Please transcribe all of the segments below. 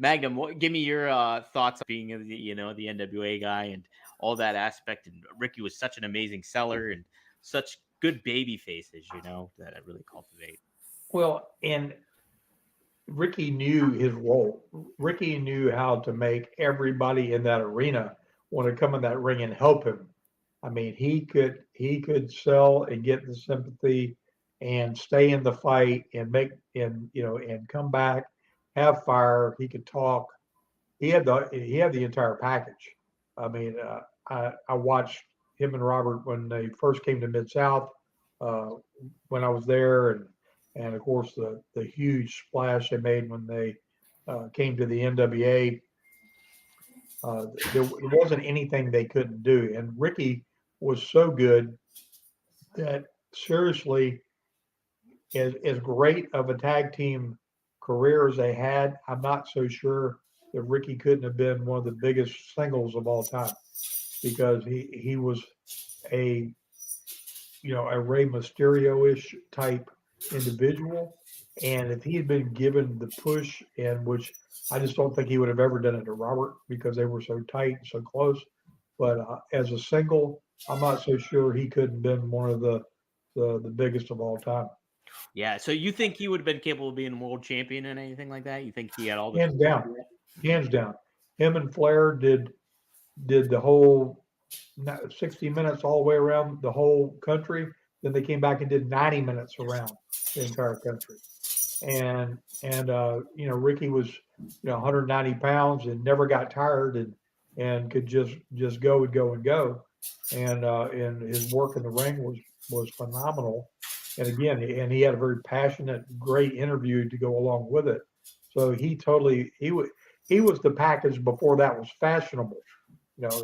Magnum, give me your thoughts on being the NWA guy and all that aspect. And Ricky was such an amazing seller and such good baby faces, that I really cultivate. Well, and Ricky knew his role. Ricky knew how to make everybody in that arena want to come in that ring and help him. I mean, he could sell and get the sympathy and stay in the fight and make and come back, have fire. He could talk. He had the entire package. I mean, I watched him and Robert when they first came to Mid South uh, when I was there, and of course the huge splash they made when they came to the NWA. There wasn't anything they couldn't do, and Ricky was so good that seriously, as great of a tag team career as they had, I'm not so sure that Ricky couldn't have been one of the biggest singles of all time because he was a a Rey Mysterio-ish type individual, and if he had been given the push, and which I just don't think he would have ever done it to Robert because they were so tight and so close. But as a single, I'm not so sure he couldn't have been one of the biggest of all time. Yeah. So you think he would have been capable of being a world champion and anything like that? You think he had all the Hands tools to down, do that? hands down. Him and Flair did the whole 60 minutes all the way around the whole country. Then they came back and did 90 minutes around the entire country. And Ricky was 190 pounds and never got tired and could just go and go and go. And his work in the ring was phenomenal. And again, he had a very passionate, great interview to go along with it. So he was the package before that was fashionable.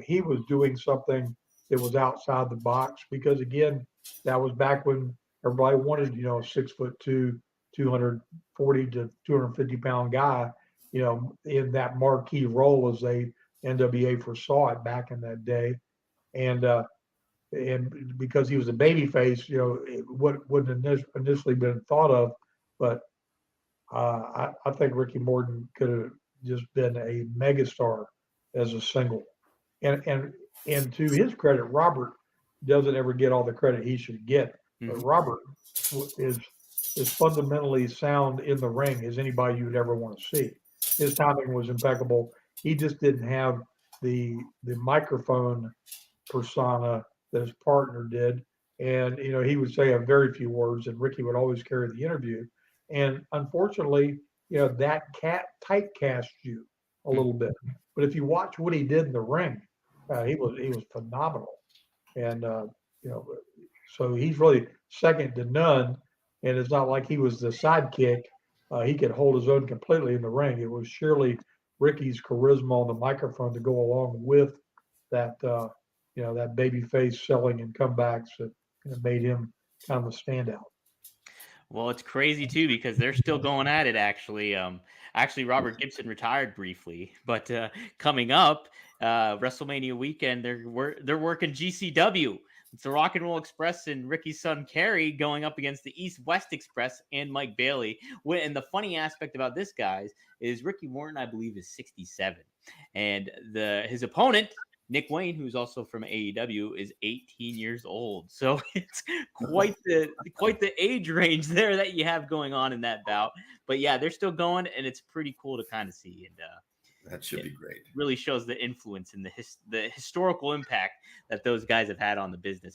He was doing something that was outside the box because again, that was back when everybody wanted, 6'2", 240 to 250 pound guy, in that marquee role as they NWA foresaw it back in that day. And because he was a baby face, it wouldn't initially been thought of, but I think Ricky Morton could have just been a megastar as a single. And to his credit, Robert doesn't ever get all the credit he should get. But Mm-hmm. Robert is as fundamentally sound in the ring as anybody you would ever want to see. His timing was impeccable. He just didn't have the microphone persona that his partner did. And he would say a very few words, and Ricky would always carry the interview. And unfortunately, that cat typecast you a little bit. But if you watch what he did in the ring, he was phenomenal. And you know, so he's really second to none. And it's not like he was the sidekick. He could hold his own completely in the ring. It was surely Ricky's charisma on the microphone to go along with that that baby face selling and comebacks that made him kind of a standout. Well, it's crazy too because they're still going at it. Actually, Robert Gibson retired briefly, but coming up, WrestleMania weekend, they're working GCW. It's the Rock and Roll Express and Ricky's son Kerry going up against the East West Express and Mike Bailey. And the funny aspect about this, guys, is Ricky Morton, I believe, is 67, and his opponent, Nick Wayne, who's also from AEW, is 18 years old. So it's quite the age range there that you have going on in that bout. But yeah, they're still going, and it's pretty cool to kind of see. And that should be great. Really shows the influence and the historical impact that those guys have had on the business.